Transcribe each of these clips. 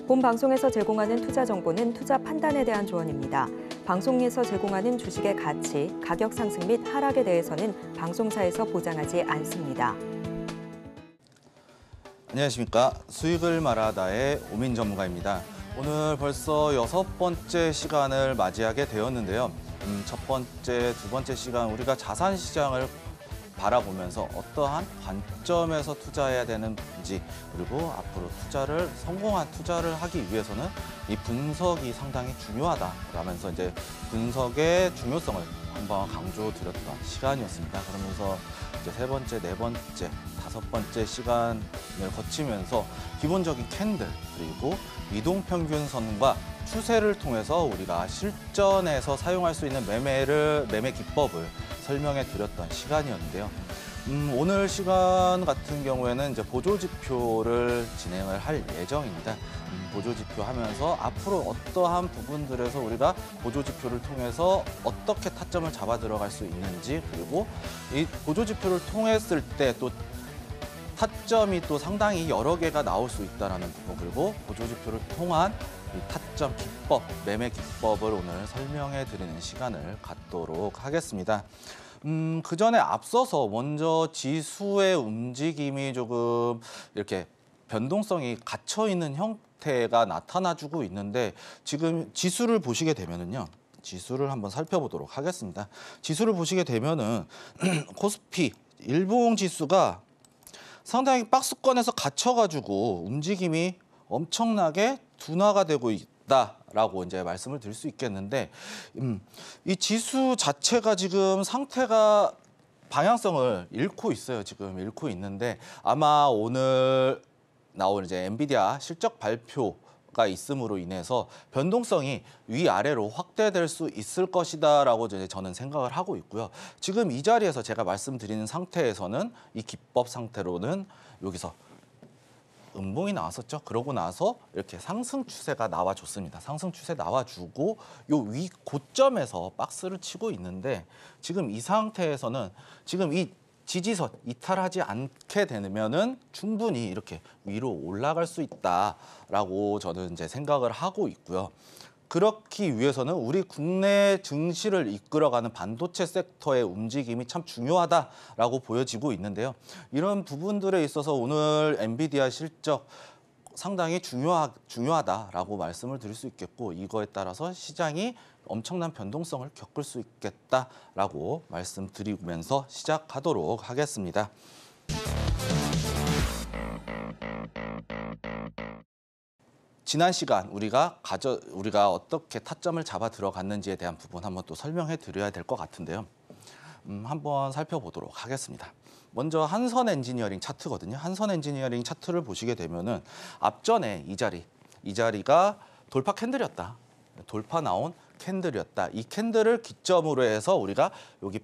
본 방송에서 제공하는 투자 정보는 투자 판단에 대한 조언입니다. 방송에서 제공하는 주식의 가치, 가격 상승 및 하락에 대해서는 방송사에서 보장하지 않습니다. 안녕하십니까. 수익을 말하다의 오민 전문가입니다. 오늘 벌써 6번째 시간을 맞이하게 되었는데요. 첫 번째, 두 번째 시간 우리가 자산 시장을 바라보면서 어떠한 관점에서 투자해야 되는지, 그리고 앞으로 성공한 투자를 하기 위해서는 이 분석이 상당히 중요하다라면서 이제 분석의 중요성을 한번 강조드렸던 시간이었습니다. 그러면서 이제 세 번째, 네 번째, 다섯 번째 시간을 거치면서 기본적인 캔들, 그리고 이동평균선과 추세를 통해서 우리가 실전에서 사용할 수 있는 매매 기법을 설명해 드렸던 시간이었는데요. 오늘 시간 같은 경우에는 이제 보조지표를 진행을 할 예정입니다. 보조지표 하면서 앞으로 어떠한 부분들에서 우리가 보조지표를 통해서 어떻게 타점을 잡아 들어갈 수 있는지, 그리고 이 보조지표를 통했을 때 또 타점이 또 상당히 여러 개가 나올 수 있다는 부분, 그리고 보조지표를 통한 이 타점 기법, 매매 기법을 오늘 설명해 드리는 시간을 갖도록 하겠습니다. 그 전에 앞서서 먼저 지수의 움직임이 조금 이렇게 변동성이 갇혀 있는 형태가 나타나주고 있는데, 지금 지수를 보시게 되면은요. 지수를 한번 살펴보도록 하겠습니다. 지수를 보시게 되면은 코스피 일봉 지수가 상당히 박스권에서 갇혀가지고 움직임이 엄청나게 둔화가 되고 있다라고 이제 말씀을 드릴 수 있겠는데, 이 지수 자체가 지금 상태가 방향성을 잃고 있어요. 지금 잃고 있는데, 아마 오늘 나올 이제 엔비디아 실적 발표가 있음으로 인해서 변동성이 위아래로 확대될 수 있을 것이다라고 저는 생각을 하고 있고요. 지금 이 자리에서 제가 말씀드리는 상태에서는 이 기법 상태로는 여기서 음봉이 나왔었죠. 그러고 나서 이렇게 상승 추세가 나와줬습니다. 상승 추세 나와주고 요 위 고점에서 박스를 치고 있는데, 지금 이 상태에서는 지금 이 지지선 이탈하지 않게 되면은 충분히 이렇게 위로 올라갈 수 있다라고 저는 이제 생각을 하고 있고요. 그렇기 위해서는 우리 국내 증시를 이끌어가는 반도체 섹터의 움직임이 참 중요하다라고 보여지고 있는데요. 이런 부분들에 있어서 오늘 엔비디아 실적 상당히 중요하다라고 말씀을 드릴 수 있겠고, 이거에 따라서 시장이 엄청난 변동성을 겪을 수 있겠다라고 말씀드리면서 시작하도록 하겠습니다. 지난 시간 우리가 어떻게 타점을 잡아 들어갔는지에 대한 부분 한번 또 설명해 드려야 될 것 같은데요. 한번 살펴보도록 하겠습니다. 먼저 한선 엔지니어링 차트거든요. 한선 엔지니어링 차트를 보시게 되면은 앞전에 이 자리가 돌파 캔들이었다. 돌파 나온 캔들이었다. 이 캔들을 기점으로 해서 우리가 여기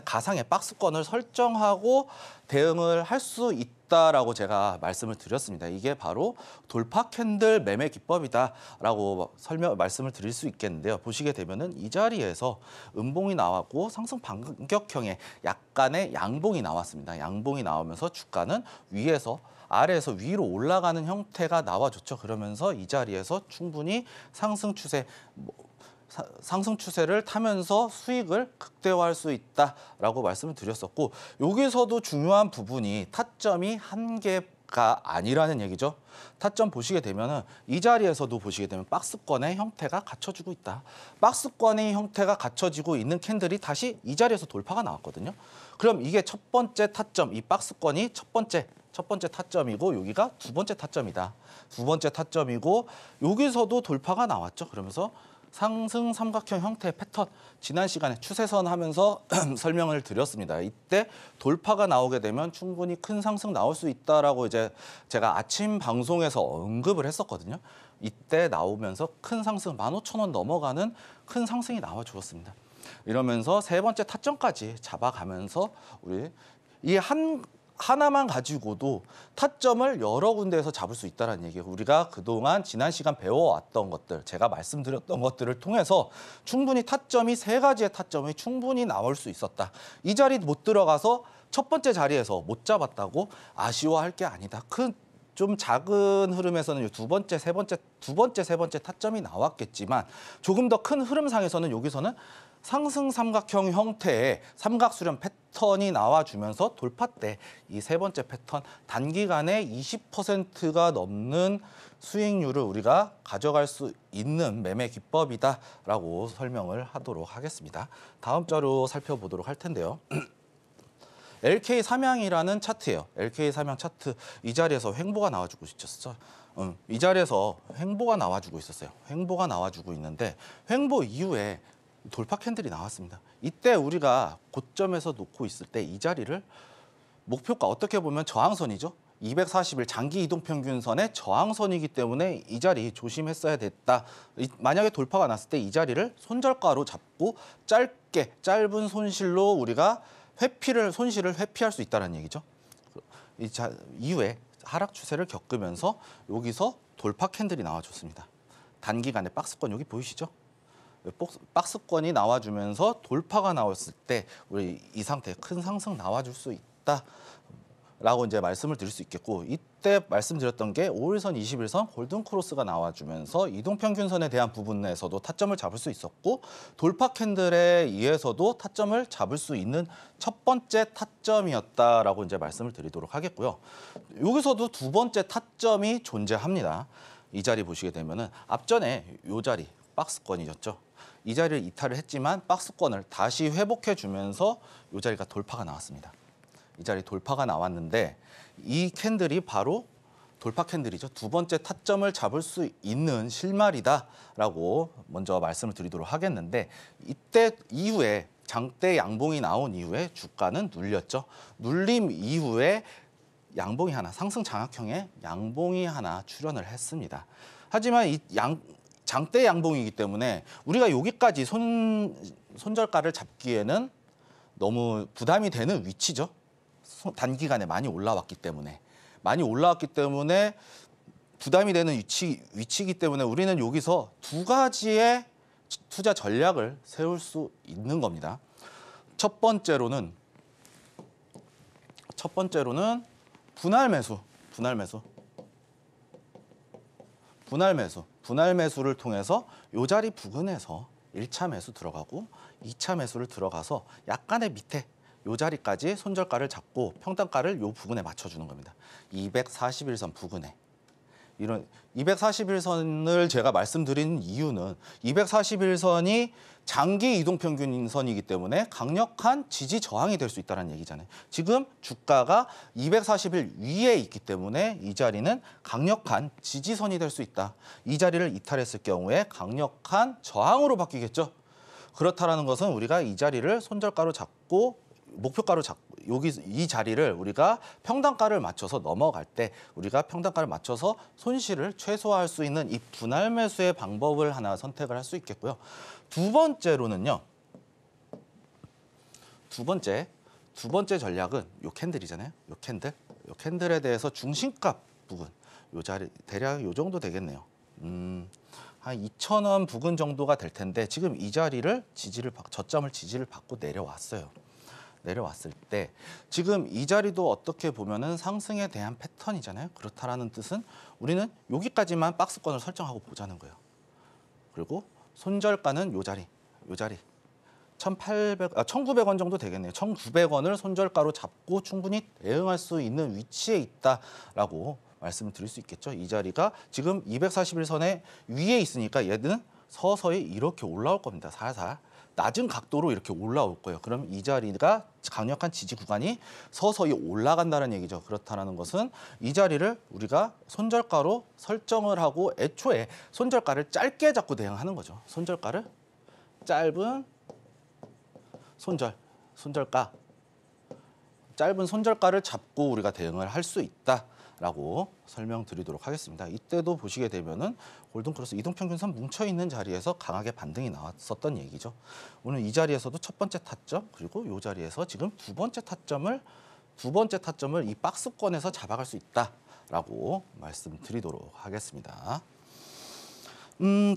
가상의 박스권을 설정하고 대응을 할 수 있다라고 제가 말씀을 드렸습니다. 이게 바로 돌파 캔들 매매 기법이다라고 말씀을 드릴 수 있겠는데요. 보시게 되면은 이 자리에서 음봉이 나왔고 상승 반격형의 약간의 양봉이 나왔습니다. 양봉이 나오면서 주가는 아래에서 위로 올라가는 형태가 나와줬죠. 그러면서 이 자리에서 충분히 상승 추세를 타면서 수익을 극대화할 수 있다라고 말씀을 드렸었고, 여기서도 중요한 부분이 타점이 한 개가 아니라는 얘기죠. 타점 보시게 되면은 이 자리에서도 보시게 되면 박스권의 형태가 갖춰지고 있다. 박스권의 형태가 갖춰지고 있는 캔들이 다시 이 자리에서 돌파가 나왔거든요. 그럼 이게 첫 번째 타점, 이 박스권이 첫 번째 타점이고, 여기가 두 번째 타점이다. 두 번째 타점이고, 여기서도 돌파가 나왔죠. 그러면서 상승 삼각형 형태의 패턴, 지난 시간에 추세선 하면서 설명을 드렸습니다. 이때 돌파가 나오게 되면 충분히 큰 상승 나올 수 있다라고 이제 제가 아침 방송에서 언급을 했었거든요. 이때 나오면서 큰 상승 15,000원 넘어가는 큰 상승이 나와 주었습니다. 이러면서 세 번째 타점까지 잡아가면서 우리 하나만 가지고도 타점을 여러 군데에서 잡을 수 있다는 얘기예요. 우리가 그동안 지난 시간 배워왔던 것들, 제가 말씀드렸던 것들을 통해서 충분히 타점이 세 가지의 타점이 충분히 나올 수 있었다. 이 자리 못 들어가서 첫 번째 자리에서 못 잡았다고 아쉬워할 게 아니다. 좀 작은 흐름에서는 두 번째, 세 번째 타점이 나왔겠지만 조금 더 큰 흐름상에서는 여기서는 상승 삼각형 형태의 삼각수렴 패턴이 나와주면서 돌파 때 이 세 번째 패턴 단기간에 20%가 넘는 수익률을 우리가 가져갈 수 있는 매매 기법이다라고 설명을 하도록 하겠습니다. 다음 자료 살펴보도록 할 텐데요. LK 삼양이라는 차트예요. LK 삼양 차트 이 자리에서 횡보가 나와주고 있었죠. 이 자리에서 횡보가 나와주고 있었어요. 횡보가 나와주고 있는데 횡보 이후에 돌파 캔들이 나왔습니다. 이때 우리가 고점에서 놓고 있을 때 이 자리를 목표가 어떻게 보면 저항선이죠. 240일 장기 이동평균선의 저항선이기 때문에 이 자리 조심했어야 됐다. 만약에 돌파가 났을 때 이 자리를 손절가로 잡고 짧은 손실로 우리가 손실을 회피할 수 있다는 얘기죠. 이후에 하락 추세를 겪으면서 여기서 돌파 캔들이 나와줬습니다. 단기간에 박스권 여기 보이시죠? 박스권이 나와주면서 돌파가 나왔을 때 우리 이 상태에 큰 상승 나와줄 수 있다라고 이제 말씀을 드릴 수 있겠고, 이때 말씀드렸던 게 5일선, 21선 골든 크로스가 나와주면서 이동평균선에 대한 부분에서도 타점을 잡을 수 있었고 돌파 캔들에 의해서도 타점을 잡을 수 있는 첫 번째 타점이었다라고 이제 말씀을 드리도록 하겠고요. 여기서도 두 번째 타점이 존재합니다. 이 자리 보시게 되면은 앞전에 이 자리 박스권이었죠. 이 자리를 이탈을 했지만 박스권을 다시 회복해 주면서 이 자리가 돌파가 나왔습니다. 이 자리 돌파가 나왔는데 이 캔들이 바로 돌파 캔들이죠. 두 번째 타점을 잡을 수 있는 실마리다라고 먼저 말씀을 드리도록 하겠는데, 이때 이후에 장대 양봉이 나온 이후에 주가는 눌렸죠. 눌림 이후에 양봉이 하나, 상승 장악형의 양봉이 하나 출현을 했습니다. 하지만 이 장대 양봉이기 때문에 우리가 여기까지 손절가를 잡기에는 너무 부담이 되는 위치죠. 단기간에 많이 올라왔기 때문에 부담이 되는 위치이기 때문에 우리는 여기서 두 가지의 투자 전략을 세울 수 있는 겁니다. 첫 번째로는 분할 매수를 통해서 이 자리 부근에서 1차 매수 들어가고 2차 매수를 들어가서 약간의 밑에 이 자리까지 손절가를 잡고 평단가를 이 부분에 맞춰주는 겁니다. 241선 부근에. 이런 241선을 제가 말씀드린 이유는 241선이 장기 이동평균선이기 때문에 강력한 지지 저항이 될 수 있다는 얘기잖아요. 지금 주가가 240일 위에 있기 때문에 이 자리는 강력한 지지선이 될 수 있다. 이 자리를 이탈했을 경우에 강력한 저항으로 바뀌겠죠. 그렇다라는 것은 우리가 이 자리를 손절가로 잡고 목표가로 잡고 이 자리를 우리가 평단가를 맞춰서 넘어갈 때 우리가 평단가를 맞춰서 손실을 최소화할 수 있는 이 분할 매수의 방법을 하나 선택을 할 수 있겠고요. 두 번째로는요. 두 번째 전략은 요 캔들이잖아요. 요 캔들에 대해서 중심값 부분 요 자리 대략 요 정도 되겠네요. 한 2,000원 부근 정도가 될 텐데 지금 이 자리를 저점을 지지를 받고 내려왔을 때 지금 이 자리도 어떻게 보면은 상승에 대한 패턴이잖아요. 그렇다라는 뜻은 우리는 여기까지만 박스권을 설정하고 보자는 거예요. 그리고 손절가는 요 자리 1,900원 정도 되겠네요. 1,900원을 손절가로 잡고 충분히 대응할 수 있는 위치에 있다라고 말씀을 드릴 수 있겠죠. 이 자리가 지금 241선의 위에 있으니까 얘는 서서히 이렇게 올라올 겁니다. 살살. 낮은 각도로 이렇게 올라올 거예요. 그럼 이 자리가 강력한 지지 구간이 서서히 올라간다는 얘기죠. 그렇다는 것은 이 자리를 우리가 손절가로 설정을 하고 애초에 손절가를 짧게 잡고 대응하는 거죠. 손절가를 짧은 짧은 손절가를 잡고 우리가 대응을 할 수 있다라고 설명드리도록 하겠습니다. 이때도 보시게 되면은 골든크로스 이동평균선 뭉쳐있는 자리에서 강하게 반등이 나왔었던 얘기죠. 오늘 이 자리에서도 첫 번째 타점 그리고 이 자리에서 지금 두 번째 타점을 이 박스권에서 잡아갈 수 있다라고 말씀드리도록 하겠습니다.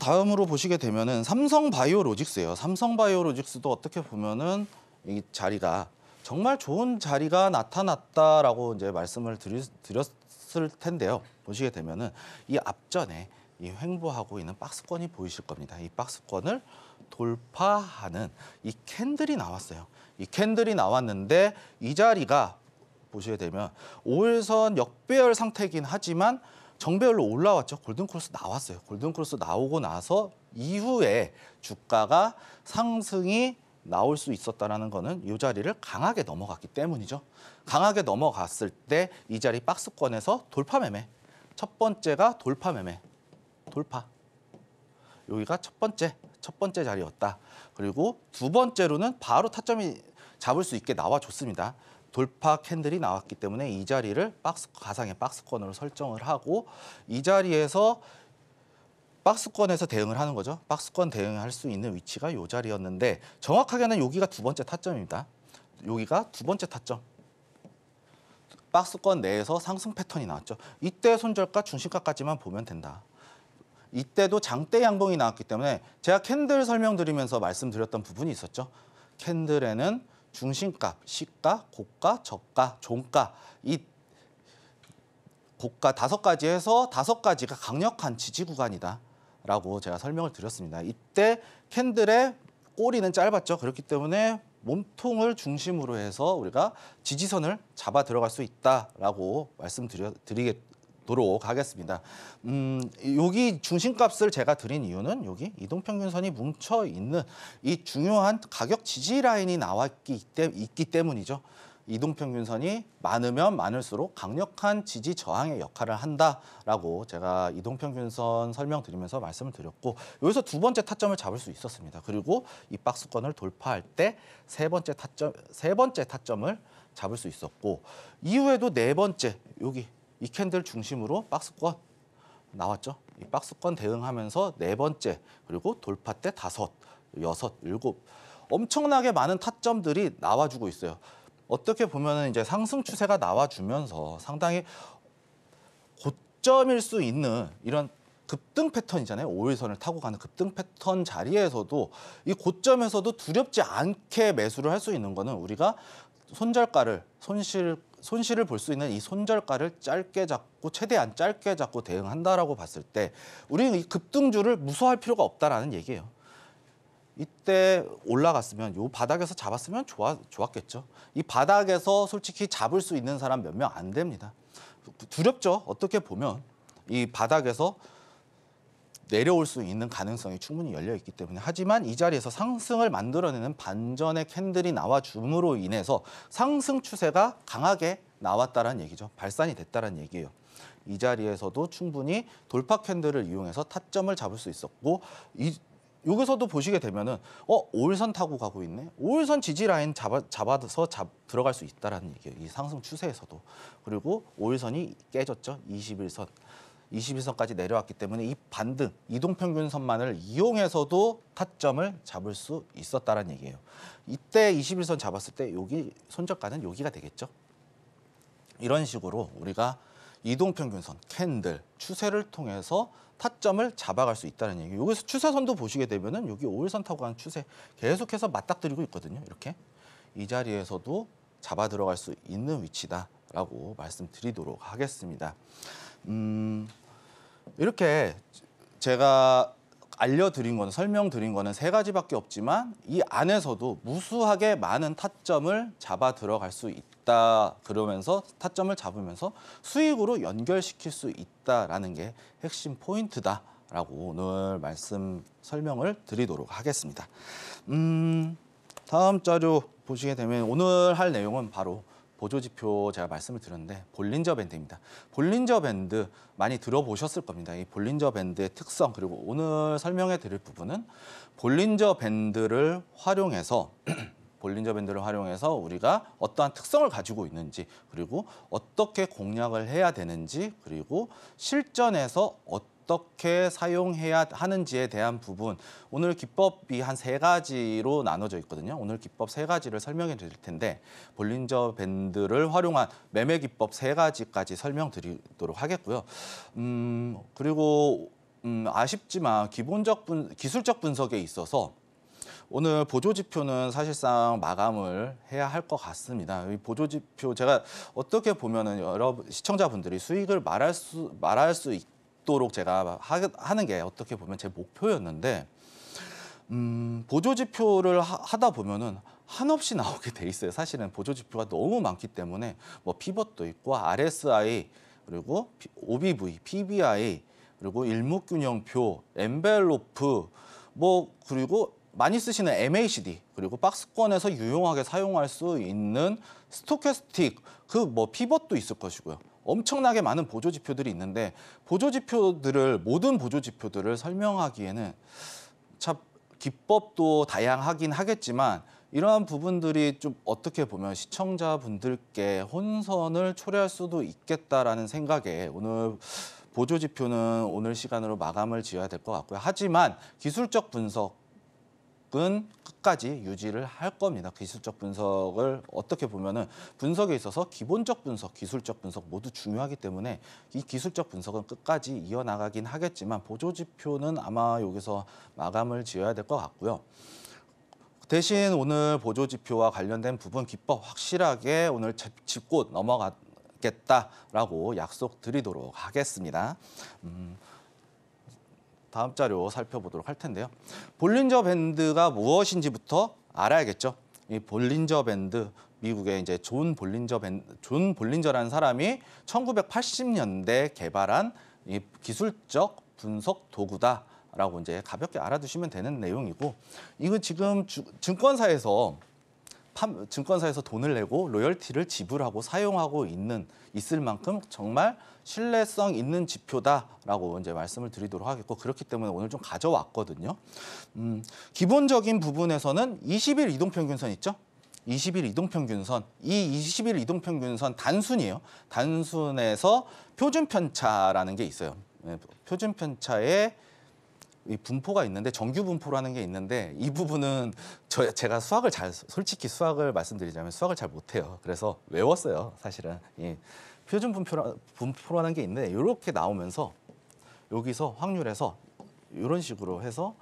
다음으로 보시게 되면은 삼성바이오로직스예요. 삼성바이오로직스도 어떻게 보면은 이 자리가 정말 좋은 자리가 나타났다라고 이제 말씀을 드렸을 텐데요. 보시게 되면은 이 앞전에 이 횡보하고 있는 박스권이 보이실 겁니다. 이 박스권을 돌파하는 이 캔들이 나왔어요. 이 캔들이 나왔는데 이 자리가 보시게 되면 5일선 역배열 상태이긴 하지만 정배열로 올라왔죠. 골든크로스 나왔어요. 골든크로스 나오고 나서 이후에 주가가 상승이 나올 수 있었다는 거는 이 자리를 강하게 넘어갔기 때문이죠. 강하게 넘어갔을 때 이 자리 박스권에서 돌파 매매. 첫 번째가 돌파 매매. 돌파. 여기가 첫 번째 자리였다. 그리고 두 번째로는 바로 타점이 잡을 수 있게 나와줬습니다. 돌파 캔들이 나왔기 때문에 이 자리를 가상의 박스권으로 설정을 하고 이 자리에서 박스권에서 대응을 하는 거죠. 박스권 대응할 수 있는 위치가 이 자리였는데 정확하게는 여기가 두 번째 타점입니다. 여기가 두 번째 타점. 박스권 내에서 상승 패턴이 나왔죠. 이때 손절가, 중심가까지만 보면 된다. 이때도 장대 양봉이 나왔기 때문에 제가 캔들 설명드리면서 말씀드렸던 부분이 있었죠. 캔들에는 중심값, 시가, 고가, 저가, 종가 이 고가 5가지에서 5가지가 강력한 지지 구간이다라고 제가 설명을 드렸습니다. 이때 캔들의 꼬리는 짧았죠. 그렇기 때문에 몸통을 중심으로 해서 우리가 지지선을 잡아 들어갈 수 있다라고 말씀드리도록 하겠습니다. 여기 중심값을 제가 드린 이유는 여기 이동평균선이 뭉쳐 있는 이 중요한 가격 지지 라인이 있기 때문이죠. 이동평균선이 많으면 많을수록 강력한 지지 저항의 역할을 한다라고 제가 이동평균선 설명드리면서 말씀을 드렸고 여기서 두 번째 타점을 잡을 수 있었습니다. 그리고 이 박스권을 돌파할 때 세 번째 타점을 잡을 수 있었고 이후에도 네 번째 여기 이 캔들 중심으로 박스권 나왔죠. 이 박스권 대응하면서 네 번째 그리고 돌파 때 5, 6, 7 엄청나게 많은 타점들이 나와주고 있어요. 어떻게 보면은 이제 상승 추세가 나와주면서 상당히 고점일 수 있는 이런 급등 패턴이잖아요. 5일선을 타고 가는 급등 패턴 자리에서도 이 고점에서도 두렵지 않게 매수를 할 수 있는 거는 우리가 손실을 볼 수 있는 이 손절가를 짧게 잡고 최대한 짧게 잡고 대응한다라고 봤을 때 우리는 이 급등주를 무서워할 필요가 없다라는 얘기예요. 이때 올라갔으면 요 바닥에서 잡았으면 좋았겠죠. 이 바닥에서 솔직히 잡을 수 있는 사람 몇 명 안 됩니다. 두렵죠. 어떻게 보면 이 바닥에서 내려올 수 있는 가능성이 충분히 열려 있기 때문에 하지만 이 자리에서 상승을 만들어내는 반전의 캔들이 나와줌으로 인해서 상승 추세가 강하게 나왔다는 얘기죠. 발산이 됐다는 얘기예요. 이 자리에서도 충분히 돌파 캔들을 이용해서 타점을 잡을 수 있었고 여기서도 보시게 되면은 5일선 타고 가고 있네. 5일선 지지 라인 잡아서 들어갈 수 있다라는 얘기예요. 이 상승 추세에서도. 그리고 5일선이 깨졌죠. 21선까지 내려왔기 때문에 이 반등, 이동평균선만을 이용해서도 타점을 잡을 수 있었다는 얘기예요. 이때 21선 잡았을 때 여기 손절가는 여기가 되겠죠. 이런 식으로 우리가 이동평균선, 캔들, 추세를 통해서 타점을 잡아갈 수 있다는 얘기예요. 여기서 추세선도 보시게 되면은 여기 5일선 타고 가는 추세 계속해서 맞닥뜨리고 있거든요. 이렇게 이 자리에서도 잡아 들어갈 수 있는 위치다라고 말씀드리도록 하겠습니다. 이렇게 제가 알려드린 거는 설명드린 거는 세 가지밖에 없지만 이 안에서도 무수하게 많은 타점을 잡아 들어갈 수 있다. 그러면서 타점을 잡으면서 수익으로 연결시킬 수 있다라는 게 핵심 포인트다라고 오늘 설명을 드리도록 하겠습니다. 다음 자료 보시게 되면 오늘 할 내용은 바로 보조지표 제가 말씀을 드렸는데 볼린저 밴드입니다. 볼린저 밴드 많이 들어보셨을 겁니다. 이 볼린저 밴드의 특성 그리고 오늘 설명해 드릴 부분은 볼린저 밴드를 활용해서 우리가 어떠한 특성을 가지고 있는지 그리고 어떻게 공략을 해야 되는지 그리고 실전에서 어떻게 사용해야 하는지에 대한 부분 오늘 기법이 한 3가지로 나눠져 있거든요. 오늘 기법 3가지를 설명해 드릴 텐데 볼린저 밴드를 활용한 매매 기법 3가지까지 설명드리도록 하겠고요. 그리고 아쉽지만 기술적 분석에 있어서 오늘 보조지표는 사실상 마감을 해야 할 것 같습니다. 이 보조지표 제가 어떻게 보면은 여러 시청자분들이 수익을 말할 수 있도록 제가 하는 게 어떻게 보면 제 목표였는데 보조지표를 하다 보면은 한없이 나오게 돼 있어요. 사실은 보조지표가 너무 많기 때문에 뭐 피벗도 있고 RSI 그리고 OBV, PBI 그리고 일목균형표, 엔벨로프 뭐 그리고 많이 쓰시는 MACD 그리고 박스권에서 유용하게 사용할 수 있는 스토캐스틱 그 뭐 피벗도 있을 것이고요. 엄청나게 많은 보조지표들이 있는데 모든 보조지표들을 설명하기에는 참 기법도 다양하긴 하겠지만 이러한 부분들이 좀 어떻게 보면 시청자분들께 혼선을 초래할 수도 있겠다라는 생각에 오늘 보조지표는 오늘 시간으로 마감을 지어야 될 것 같고요. 하지만 기술적 분석은 끝까지 유지를 할 겁니다. 기술적 분석을 어떻게 보면은 분석에 있어서 기본적 분석, 기술적 분석 모두 중요하기 때문에 이 기술적 분석은 끝까지 이어나가긴 하겠지만 보조지표는 아마 여기서 마감을 지어야 될 것 같고요. 대신 오늘 보조지표와 관련된 부분 기법 확실하게 오늘 짚고 넘어가겠다라고 약속드리도록 하겠습니다. 다음 자료 살펴보도록 할 텐데요. 볼린저 밴드가 무엇인지부터 알아야겠죠. 이 볼린저 밴드, 미국의 이제 존 볼린저라는 사람이 1980년대 개발한 이 기술적 분석 도구다라고 이제 가볍게 알아두시면 되는 내용이고, 이거 지금 증권사에서 돈을 내고 로열티를 지불하고 사용하고 있을 만큼 정말 신뢰성 있는 지표다라고 이제 말씀을 드리도록 하겠고, 그렇기 때문에 오늘 좀 가져왔거든요. 기본적인 부분에서는 20일 이동평균선 있죠? 20일 이동평균선, 이 20일 이동평균선 단순이에요. 단순에서 표준편차라는 게 있어요. 표준편차에 이 분포가 있는데 정규 분포라는 게 있는데 이 부분은 제가 솔직히 수학을 말씀드리자면 수학을 잘 못해요. 그래서 외웠어요. 사실은 이 표준 분포라는 게 있는데 이렇게 나오면서 여기서 확률에서 이런 식으로 해서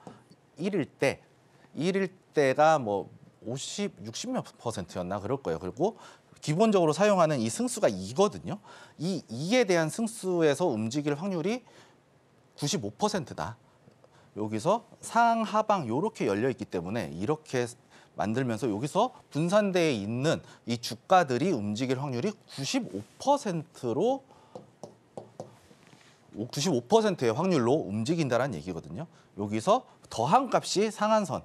1일 때가 뭐 50, 60몇 %였나 그럴 거예요. 그리고 기본적으로 사용하는 이 승수가 2거든요. 이 2에 대한 승수에서 움직일 확률이 95%다. 여기서 상하방 이렇게 열려 있기 때문에 이렇게 만들면서 여기서 분산대에 있는 이 주가들이 움직일 확률이 95%의 확률로 움직인다는 얘기거든요. 여기서 더한 값이 상한선,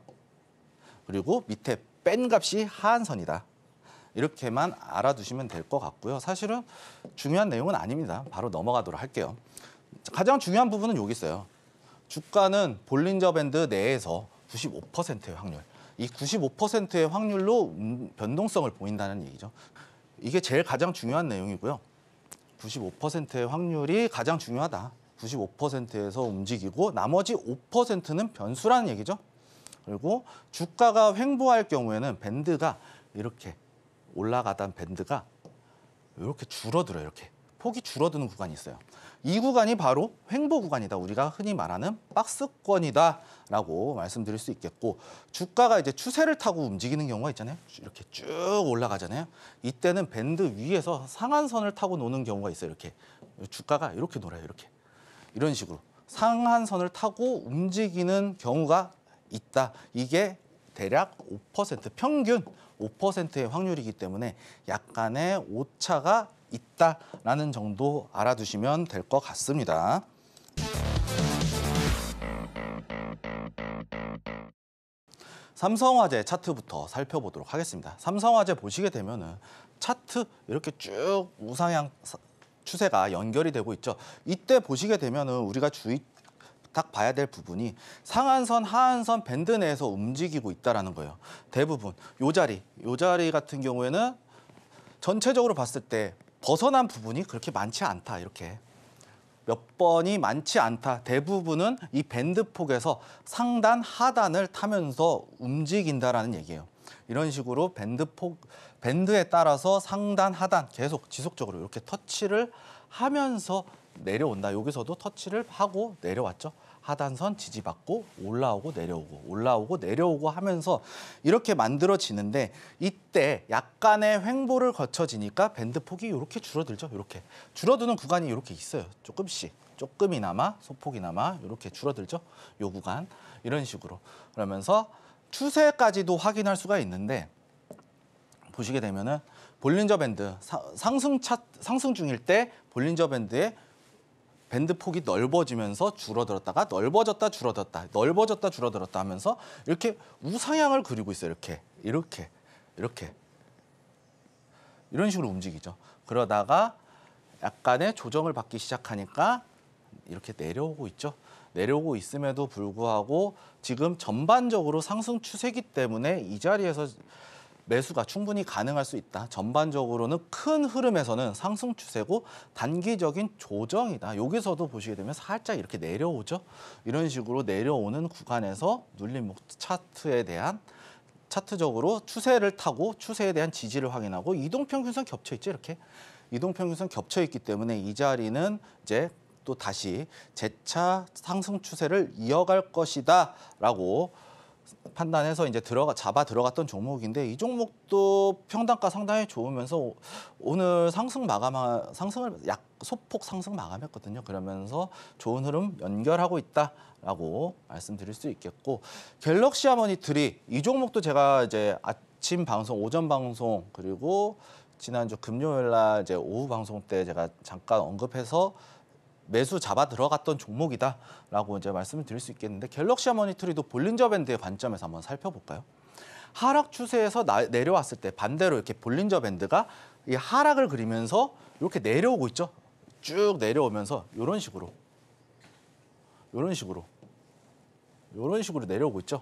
그리고 밑에 뺀 값이 하한선이다. 이렇게만 알아두시면 될 것 같고요. 사실은 중요한 내용은 아닙니다. 바로 넘어가도록 할게요. 가장 중요한 부분은 여기 있어요. 주가는 볼린저 밴드 내에서 95%의 확률. 이 95%의 확률로 변동성을 보인다는 얘기죠. 이게 가장 중요한 내용이고요. 95%의 확률이 가장 중요하다. 95%에서 움직이고 나머지 5%는 변수라는 얘기죠. 그리고 주가가 횡보할 경우에는 밴드가 이렇게 올라가던 밴드가 이렇게 줄어들어요. 이렇게 폭이 줄어드는 구간이 있어요. 이 구간이 바로 횡보 구간이다. 우리가 흔히 말하는 박스권이다라고 말씀드릴 수 있겠고, 주가가 이제 추세를 타고 움직이는 경우가 있잖아요. 이렇게 쭉 올라가잖아요. 이때는 밴드 위에서 상한선을 타고 노는 경우가 있어요. 이렇게 주가가 이렇게 놀아요. 이런 식으로 상한선을 타고 움직이는 경우가 있다. 이게 대략 5%, 평균 5%의 확률이기 때문에 약간의 오차가 있다라는 정도 알아두시면 될 것 같습니다. 삼성화재 차트부터 살펴보도록 하겠습니다. 삼성화재 보시게 되면은 차트 이렇게 쭉 우상향 추세가 연결이 되고 있죠. 이때 보시게 되면은 우리가 딱 봐야 될 부분이 상한선, 하한선 밴드 내에서 움직이고 있다라는 거예요. 대부분 요 자리 같은 경우에는 전체적으로 봤을 때 벗어난 부분이 그렇게 많지 않다. 이렇게 몇 번이 많지 않다. 대부분은 이 밴드 폭에서 상단, 하단을 타면서 움직인다라는 얘기예요. 이런 식으로 밴드에 따라서 상단, 하단 계속 지속적으로 이렇게 터치를 하면서 내려온다. 여기서도 터치를 하고 내려왔죠. 하단선 지지받고 올라오고 내려오고 올라오고 내려오고 하면서 이렇게 만들어지는데 이때 약간의 횡보를 거쳐지니까 밴드 폭이 이렇게 줄어들죠. 이렇게 줄어드는 구간이 이렇게 있어요. 조금이나마 소폭이나마 이렇게 줄어들죠. 요 구간 이런 식으로 그러면서 추세까지도 확인할 수가 있는데 보시게 되면은 볼린저 밴드 상승 중일 때 볼린저 밴드의 밴드 폭이 넓어지면서 줄어들었다가 넓어졌다 줄어들었다 하면서 이렇게 우상향을 그리고 있어요. 이렇게 이런 식으로 움직이죠. 그러다가 약간의 조정을 받기 시작하니까 이렇게 내려오고 있죠. 내려오고 있음에도 불구하고 지금 전반적으로 상승 추세이기 때문에 이 자리에서 매수가 충분히 가능할 수 있다. 전반적으로는 큰 흐름에서는 상승 추세고 단기적인 조정이다. 여기서도 보시게 되면 살짝 이렇게 내려오죠. 이런 식으로 내려오는 구간에서 눌림목 차트에 대한 차트적으로 추세를 타고 추세에 대한 지지를 확인하고 이동평균선 겹쳐 있죠. 이렇게 이동평균선 겹쳐 있기 때문에 이 자리는 이제 또 다시 재차 상승 추세를 이어갈 것이다라고 판단해서 이제 잡아 들어갔던 종목인데 이 종목도 평단가 상당히 좋으면서 오늘 상승을 소폭 상승 마감했거든요. 그러면서 좋은 흐름 연결하고 있다라고 말씀드릴 수 있겠고 갤럭시 하모니트리 이 종목도 제가 이제 아침 방송, 오전 방송 그리고 지난주 금요일 날 이제 오후 방송 때 제가 잠깐 언급해서 매수 잡아 들어갔던 종목이다라고 이제 말씀을 드릴 수 있겠는데 갤럭시 하모니트리도 볼린저 밴드의 관점에서 한번 살펴볼까요? 하락 추세에서 내려왔을 때 반대로 이렇게 볼린저 밴드가 이 하락을 그리면서 이렇게 내려오고 있죠. 쭉 내려오면서 이런 식으로 내려오고 있죠.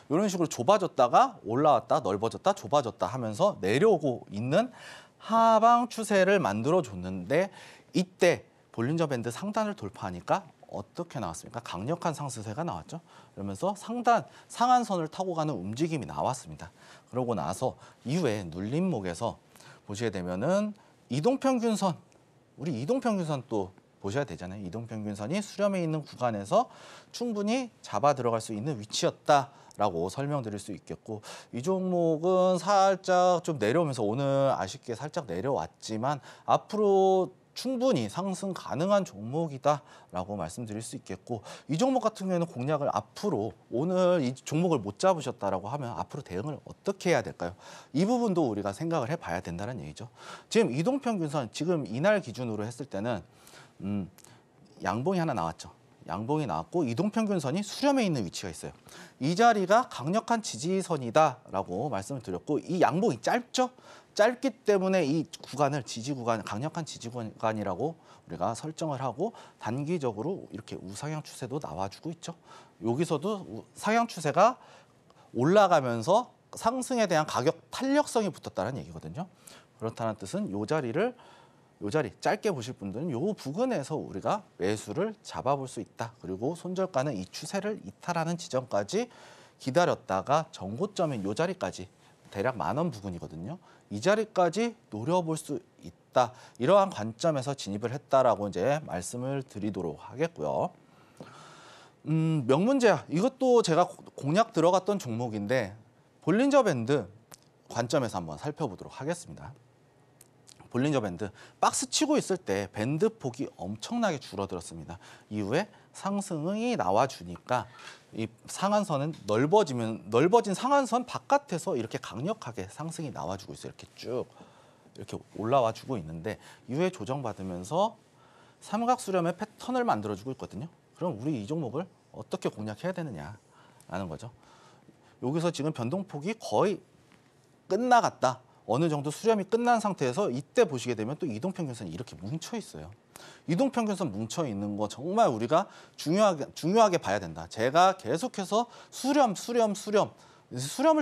이런 식으로 좁아졌다가 올라왔다 넓어졌다 좁아졌다 하면서 내려오고 있는 하방 추세를 만들어줬는데 이때 볼린저 밴드 상단을 돌파하니까 어떻게 나왔습니까? 강력한 상승세가 나왔죠. 그러면서 상한선을 타고 가는 움직임이 나왔습니다. 그러고 나서 이후에 눌림목에서 보시게 되면은 이동평균선, 우리 이동평균선 또 보셔야 되잖아요. 이동평균선이 수렴해 있는 구간에서 충분히 잡아 들어갈 수 있는 위치였다라고 설명드릴 수 있겠고 이 종목은 살짝 좀 내려오면서 오늘 아쉽게 살짝 내려왔지만 앞으로 충분히 상승 가능한 종목이다라고 말씀드릴 수 있겠고 이 종목 같은 경우에는 공략을 앞으로 오늘 이 종목을 못 잡으셨다라고 하면 앞으로 대응을 어떻게 해야 될까요? 이 부분도 우리가 생각을 해봐야 된다는 얘기죠. 지금 이동평균선 지금 이날 기준으로 했을 때는 양봉이 하나 나왔죠. 양봉이 나왔고 이동평균선이 수렴해 있는 위치가 있어요. 이 자리가 강력한 지지선이다라고 말씀을 드렸고 이 양봉이 짧죠? 짧기 때문에 이 구간을 강력한 지지 구간이라고 우리가 설정을 하고 단기적으로 이렇게 우상향 추세도 나와주고 있죠. 여기서도 상향 추세가 올라가면서 상승에 대한 가격 탄력성이 붙었다는 얘기거든요. 그렇다는 뜻은 요 자리 짧게 보실 분들은 요 부근에서 우리가 매수를 잡아볼 수 있다. 그리고 손절가는 이 추세를 이탈하는 지점까지 기다렸다가 정고점인 요 자리까지 대략 10,000원 부근이거든요. 이 자리까지 노려볼 수 있다. 이러한 관점에서 진입을 했다라고 이제 말씀을 드리도록 하겠고요. 명문제약 이것도 제가 공략 들어갔던 종목인데 볼린저 밴드 관점에서 한번 살펴보도록 하겠습니다. 볼린저 밴드 박스 치고 있을 때 밴드 폭이 엄청나게 줄어들었습니다. 이후에 상승이 나와주니까 이 상한선은 넓어진 상한선 바깥에서 이렇게 강력하게 상승이 나와주고 있어요. 이렇게 쭉 이렇게 올라와주고 있는데 이후에 조정받으면서 삼각 수렴의 패턴을 만들어주고 있거든요. 그럼 우리 이 종목을 어떻게 공략해야 되느냐라는 거죠. 여기서 지금 변동폭이 거의 끝나갔다. 어느 정도 수렴이 끝난 상태에서 이때 보시게 되면 또 이동평균선이 이렇게 뭉쳐 있어요. 이동평균선 뭉쳐 있는 거 정말 우리가 중요하게 봐야 된다. 제가 계속해서 수렴을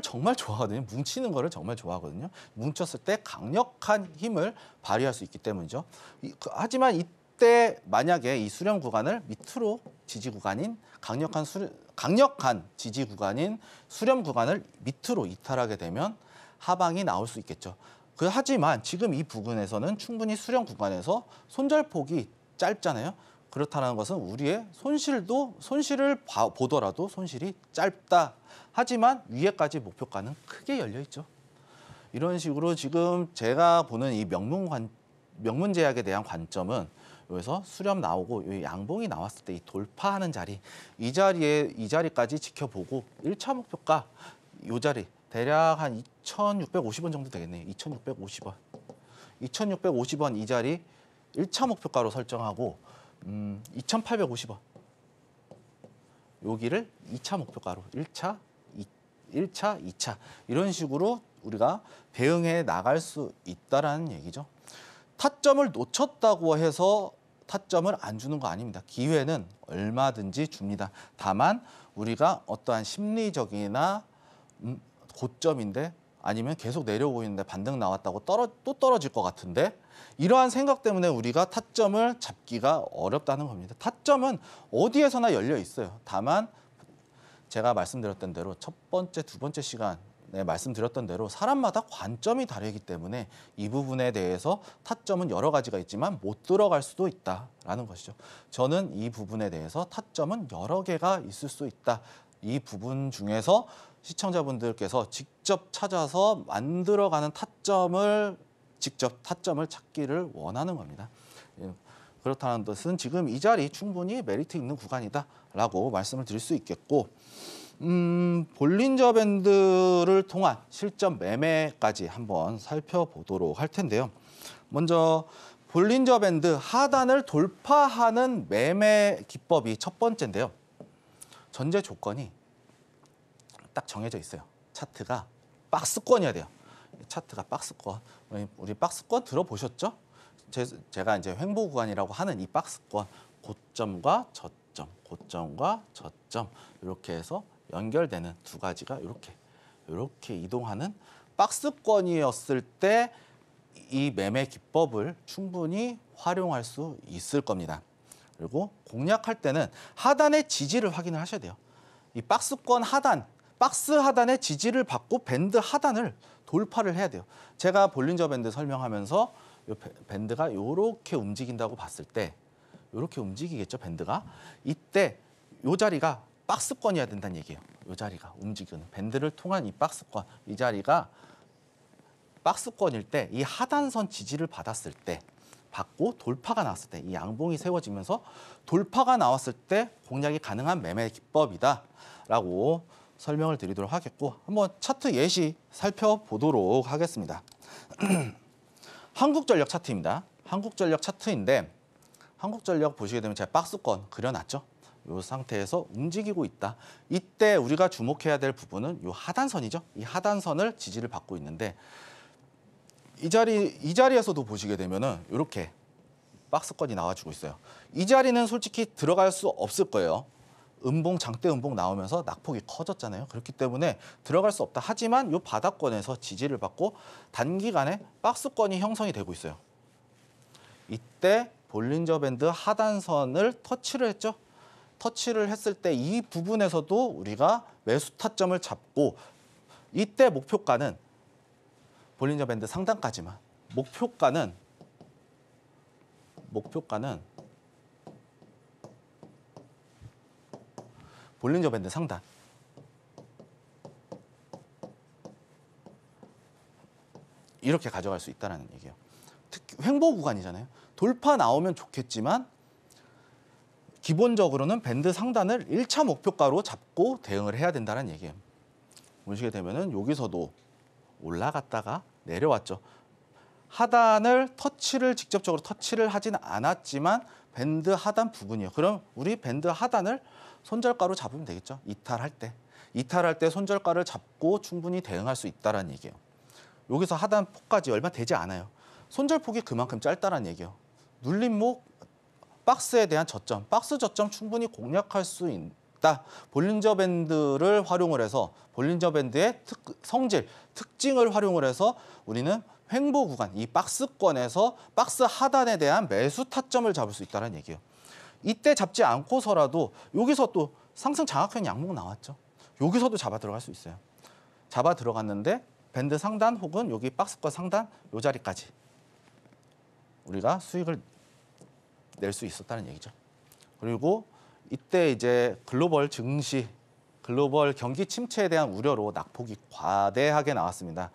정말 좋아하거든요. 뭉치는 거를 정말 좋아하거든요. 뭉쳤을 때 강력한 힘을 발휘할 수 있기 때문이죠. 하지만 이때 만약에 이 수렴 구간을 밑으로 지지 구간인 강력한 지지 구간인 수렴 구간을 밑으로 이탈하게 되면 하방이 나올 수 있겠죠. 하지만 지금 이 부근에서는 충분히 수렴 구간에서 손절폭이 짧잖아요. 그렇다는 것은 우리의 손실을 보더라도 손실이 짧다. 하지만 위에까지 목표가는 크게 열려 있죠. 이런 식으로 지금 제가 보는 이 명문제약에 대한 관점은 여기서 수렴 나오고 이 양봉이 나왔을 때 이 돌파하는 자리, 이 자리까지 지켜보고 1차 목표가 이 자리 대략 한 2,650원 정도 되겠네요. 2,650원. 2,650원 이 자리 1차 목표가로 설정하고 2,850원. 여기를 2차 목표가로 1차, 2차 이런 식으로 우리가 대응해 나갈 수 있다라는 얘기죠. 타점을 놓쳤다고 해서 타점을 안 주는 거 아닙니다. 기회는 얼마든지 줍니다. 다만 우리가 어떠한 심리적이나 고점인데 아니면 계속 내려오고 있는데 반등 나왔다고 또 떨어질 것 같은데 이러한 생각 때문에 우리가 타점을 잡기가 어렵다는 겁니다. 타점은 어디에서나 열려 있어요. 다만 제가 말씀드렸던 대로 첫 번째, 두 번째 시간에 말씀드렸던 대로 사람마다 관점이 다르기 때문에 이 부분에 대해서 타점은 여러 가지가 있지만 못 들어갈 수도 있다라는 것이죠. 저는 이 부분에 대해서 타점은 여러 개가 있을 수 있다. 이 부분 중에서 시청자분들께서 직접 찾아서 만들어가는 직접 타점을 찾기를 원하는 겁니다. 그렇다는 뜻은 지금 이 자리 충분히 메리트 있는 구간이다라고 말씀을 드릴 수 있겠고 볼린저 밴드를 통한 실전 매매까지 한번 살펴보도록 할 텐데요. 먼저 볼린저 밴드 하단을 돌파하는 매매 기법이 첫 번째인데요. 전제 조건이 딱 정해져 있어요. 차트가 박스권이어야 돼요. 차트가 박스권. 우리 박스권 들어보셨죠? 제가 이제 횡보 구간이라고 하는 이 박스권, 고점과 저점, 고점과 저점 이렇게 해서 연결되는 두 가지가 이렇게 이동하는 박스권이었을 때 이 매매 기법을 충분히 활용할 수 있을 겁니다. 그리고 공략할 때는 하단의 지지를 확인을 하셔야 돼요. 이 박스권 하단, 박스 하단의 지지를 받고 밴드 하단을 돌파를 해야 돼요. 제가 볼린저 밴드 설명하면서 이 밴드가 이렇게 움직인다고 봤을 때 이렇게 움직이겠죠, 밴드가. 이때 이 자리가 박스권이어야 된다는 얘기예요. 이 자리가 움직이는 밴드를 통한 이 박스권, 이 자리가 박스권일 때 이 하단선 지지를 받았을 때 받고 돌파가 나왔을 때 이 양봉이 세워지면서 돌파가 나왔을 때 공략이 가능한 매매 기법이다라고 설명을 드리도록 하겠고 한번 차트 예시 살펴보도록 하겠습니다. 한국전력 차트입니다. 한국전력 차트인데 한국전력 보시게 되면 제가 박스권 그려놨죠. 이 상태에서 움직이고 있다. 이때 우리가 주목해야 될 부분은 이 하단선이죠. 이 하단선을 지지를 받고 있는데 이 자리에서도 보시게 되면은 이렇게 박스권이 나와주고 있어요. 이 자리는 솔직히 들어갈 수 없을 거예요. 장대 음봉 나오면서 낙폭이 커졌잖아요. 그렇기 때문에 들어갈 수 없다. 하지만 이 바닥권에서 지지를 받고 단기간에 박스권이 형성이 되고 있어요. 이때 볼린저 밴드 하단선을 터치를 했죠. 터치를 했을 때 이 부분에서도 우리가 매수 타점을 잡고 이때 목표가는 볼린저 밴드 상단까지만 목표가는 볼린저 밴드 상단 이렇게 가져갈 수 있다는 얘기예요. 특히 횡보 구간이잖아요. 돌파 나오면 좋겠지만 기본적으로는 밴드 상단을 1차 목표가로 잡고 대응을 해야 된다는 얘기예요. 보시게 되면은 여기서도 올라갔다가 내려왔죠. 하단을 직접적으로 터치를 하진 않았지만 밴드 하단 부분이요. 그럼 우리 밴드 하단을 손절가로 잡으면 되겠죠. 이탈할 때 손절가를 잡고 충분히 대응할 수 있다는 얘기예요. 여기서 하단 폭까지 얼마 되지 않아요. 손절폭이 그만큼 짧다는 얘기예요. 눌림목 박스에 대한 저점, 박스 저점 충분히 공략할 수 있다. 볼린저 밴드를 활용을 해서 볼린저 밴드의 특징을 활용을 해서 우리는 횡보 구간, 이 박스권에서 박스 하단에 대한 매수 타점을 잡을 수 있다는 얘기예요. 이때 잡지 않고서라도 여기서 또 상승 장악형 양봉 나왔죠. 여기서도 잡아 들어갈 수 있어요. 잡아 들어갔는데 밴드 상단 혹은 여기 박스권 상단 이 자리까지 우리가 수익을 낼 수 있었다는 얘기죠. 그리고 이때 이제 글로벌 증시, 글로벌 경기 침체에 대한 우려로 낙폭이 과대하게 나왔습니다.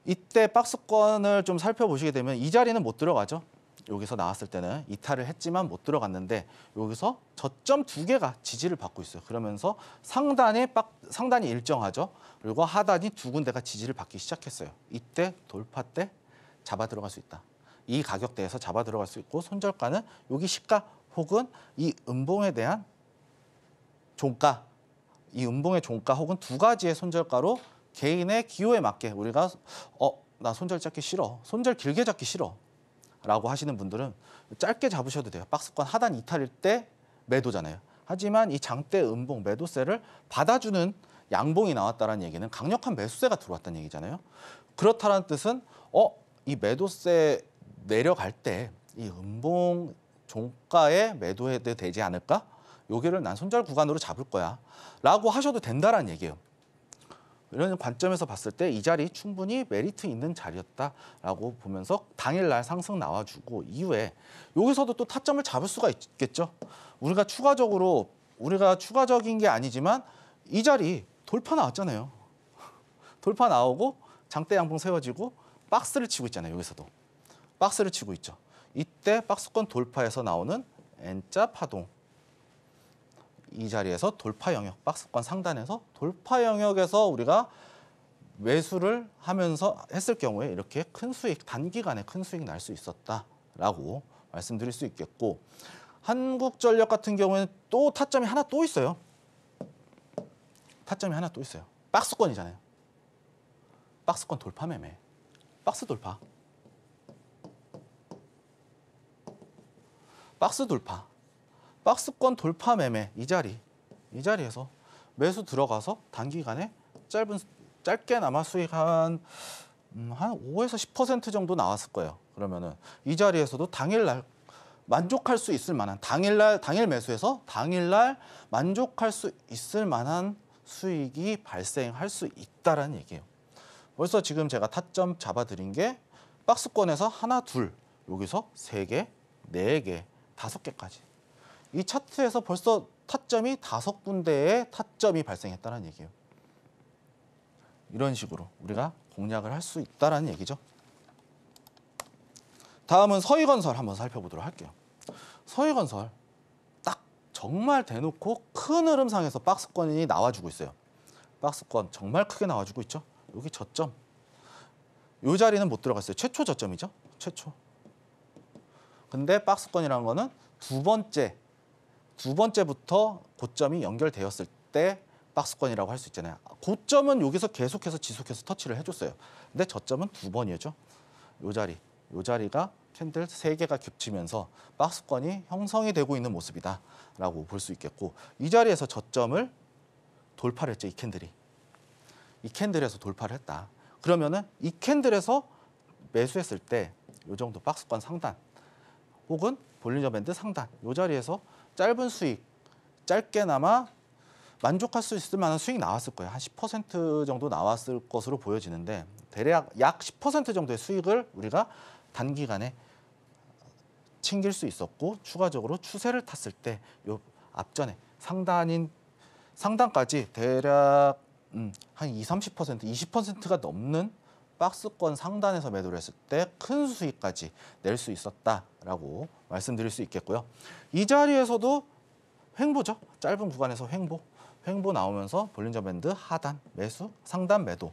이때 박스권을 좀 살펴보시게 되면 이 자리는 못 들어가죠. 여기서 나왔을 때는 이탈을 했지만 못 들어갔는데 여기서 저점 두 개가 지지를 받고 있어요. 그러면서 상단이 일정하죠. 그리고 하단이 두 군데가 지지를 받기 시작했어요. 이때 돌파 때 잡아 들어갈 수 있다. 이 가격대에서 잡아 들어갈 수 있고 손절가는 여기 시가 혹은 이 음봉에 대한 종가, 이 음봉의 종가 혹은 두 가지의 손절가로 개인의 기호에 맞게 우리가 나 손절 잡기 싫어, 손절 길게 잡기 싫어 라고 하시는 분들은 짧게 잡으셔도 돼요. 박스권 하단 이탈일 때 매도잖아요. 하지만 이 장대 음봉 매도세를 받아주는 양봉이 나왔다는 얘기는 강력한 매수세가 들어왔다는 얘기잖아요. 그렇다는 뜻은 이 매도세 내려갈 때 이 음봉 종가에 매도해도 되지 않을까? 여기를 난 손절 구간으로 잡을 거야 라고 하셔도 된다는 얘기예요. 이런 관점에서 봤을 때 이 자리 충분히 메리트 있는 자리였다라고 보면서 당일날 상승 나와주고 이후에 여기서도 또 타점을 잡을 수가 있겠죠. 우리가 추가적인 게 아니지만 이 자리 돌파 나왔잖아요. 돌파 나오고 장대 양봉 세워지고 박스를 치고 있잖아요. 여기서도 박스를 치고 있죠. 이때 박스권 돌파에서 나오는 N자 파동. 이 자리에서 돌파 영역, 박스권 상단에서 돌파 영역에서 우리가 매수를 하면서 했을 경우에 이렇게 큰 수익, 단기간에 큰 수익 날 수 있었다라고 말씀드릴 수 있겠고, 한국전력 같은 경우에는 또 타점이 하나 또 있어요. 타점이 하나 또 있어요. 박스권이잖아요. 박스권 돌파 매매. 박스 돌파. 박스 돌파. 박스권 돌파 매매 이 자리에서 매수 들어가서 단기간에 짧게나마 수익 한 5에서 10% 정도 나왔을 거예요. 그러면은 이 자리에서도 당일날 만족할 수 있을 만한 당일 매수해서 당일날 만족할 수 있을 만한 수익이 발생할 수 있다라는 얘기예요. 벌써 지금 제가 타점 잡아드린 게 박스권에서 하나, 둘, 여기서 3개, 4개, 5개까지. 이 차트에서 벌써 타점이 5군데의 타점이 발생했다는 얘기예요. 이런 식으로 우리가 공략을 할 수 있다는 얘기죠. 다음은 서희건설 한번 살펴보도록 할게요. 서희건설 딱 정말 대놓고 큰 흐름상에서 박스권이 나와주고 있어요. 박스권 정말 크게 나와주고 있죠. 여기 저점. 이 자리는 못 들어갔어요. 최초 저점이죠. 최초. 근데 박스권이라는 거는 두 번째부터 고점이 연결되었을 때 박스권이라고 할 수 있잖아요. 고점은 여기서 계속해서 지속해서 터치를 해줬어요. 근데 저점은 2번이었죠. 이 자리가 캔들 3개가 겹치면서 박스권이 형성이 되고 있는 모습이다라고 볼 수 있겠고, 이 자리에서 저점을 돌파를 했죠. 이 캔들에서 돌파를 했다. 그러면은 이 캔들에서 매수했을 때 이 정도 박스권 상단 혹은 볼린저 밴드 상단 이 자리에서 짧은 수익, 짧게나마 만족할 수 있을 만한 수익 나왔을 거예요. 한 10% 정도 나왔을 것으로 보여지는데 대략 약 10% 정도의 수익을 우리가 단기간에 챙길 수 있었고, 추가적으로 추세를 탔을 때 요 앞전에 상단까지 대략 한 20~30%, 20%가 넘는 박스권 상단에서 매도를 했을 때 큰 수익까지 낼 수 있었다라고 말씀드릴 수 있겠고요. 이 자리에서도 횡보죠. 짧은 구간에서 횡보 나오면서 볼린저 밴드 하단 매수, 상단 매도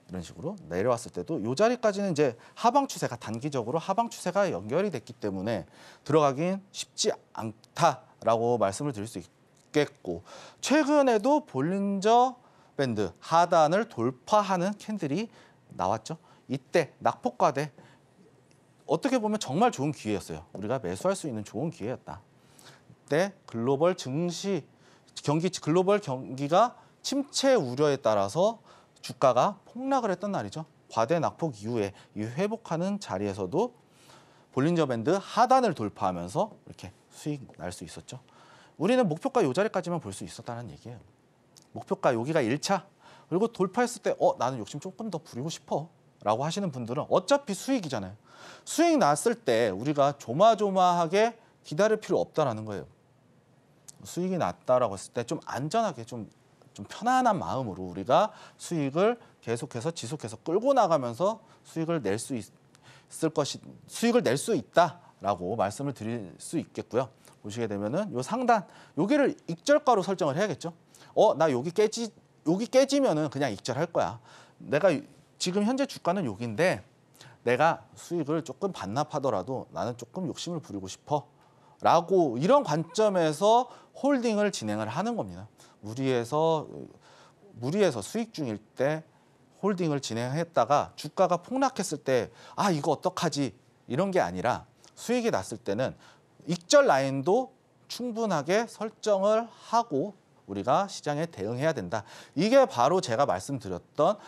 이런 식으로 내려왔을 때도 이 자리까지는 이제 하방 추세가 단기적으로 하방 추세가 연결이 됐기 때문에 들어가긴 쉽지 않다라고 말씀을 드릴 수 있겠고, 최근에도 볼린저 밴드 하단을 돌파하는 캔들이 나왔죠. 이때 낙폭과대 어떻게 보면 정말 좋은 기회였어요. 우리가 매수할 수 있는 좋은 기회였다. 이때 글로벌 경기가 침체 우려에 따라서 주가가 폭락을 했던 날이죠. 과대 낙폭 이후에 이 회복하는 자리에서도 볼린저 밴드 하단을 돌파하면서 이렇게 수익 날 수 있었죠. 우리는 목표가 이 자리까지만 볼 수 있었다는 얘기예요. 목표가 여기가 1차. 그리고 돌파했을 때 나는 욕심 조금 더 부리고 싶어 라고 하시는 분들은 어차피 수익이잖아요. 수익 났을 때 우리가 조마조마하게 기다릴 필요 없다라는 거예요. 수익이 낮다라고 했을 때 좀 안전하게 좀 편안한 마음으로 우리가 수익을 계속해서 지속해서 끌고 나가면서 수익을 낼 수 있다라고 말씀을 드릴 수 있겠고요. 보시게 되면은 요 상단 여기를 익절가로 설정을 해야겠죠. 나 여기 깨지면은 그냥 익절할 거야. 내가 지금 현재 주가는 여기인데 내가 수익을 조금 반납하더라도 나는 조금 욕심을 부리고 싶어. 라고 이런 관점에서 홀딩을 진행을 하는 겁니다. 무리해서 수익 중일 때 홀딩을 진행했다가 주가가 폭락했을 때 이거 어떡하지 이런 게 아니라 수익이 났을 때는 익절 라인도 충분하게 설정을 하고 우리가 시장에 대응해야 된다. 이게 바로 제가 말씀드렸던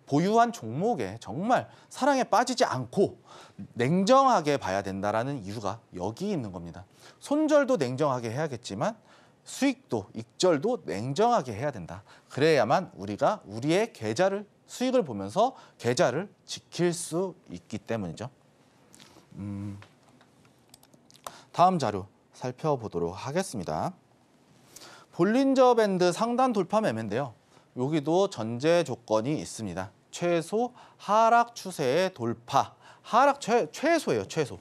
보유한 종목에 정말 사랑에 빠지지 않고 냉정하게 봐야 된다라는 이유가 여기 있는 겁니다. 손절도 냉정하게 해야겠지만 수익도 익절도 냉정하게 해야 된다. 그래야만 우리가 우리의 수익을 보면서 계좌를 지킬 수 있기 때문이죠. 다음 자료 살펴보도록 하겠습니다. 볼린저 밴드 상단 돌파 매매인데요. 여기도 전제 조건이 있습니다. 최소 하락 추세의 돌파. 최소예요, 최소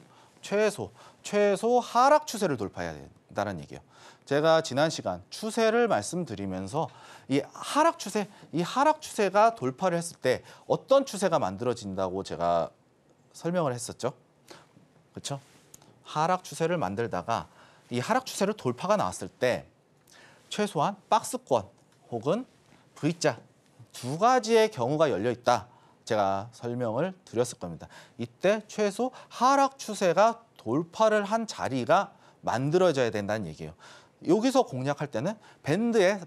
하락 추세를 돌파해야 된다는 얘기예요. 제가 지난 시간 추세를 말씀드리면서 이 하락 추세가 돌파를 했을 때 어떤 추세가 만들어진다고 제가 설명을 했었죠. 그렇죠? 하락 추세를 만들다가 이 하락 추세를 돌파가 나왔을 때 최소한 박스권 혹은 V자 두 가지의 경우가 열려 있다. 제가 설명을 드렸을 겁니다. 이때 최소 하락 추세가 돌파를 한 자리가 만들어져야 된다는 얘기예요. 여기서 공략할 때는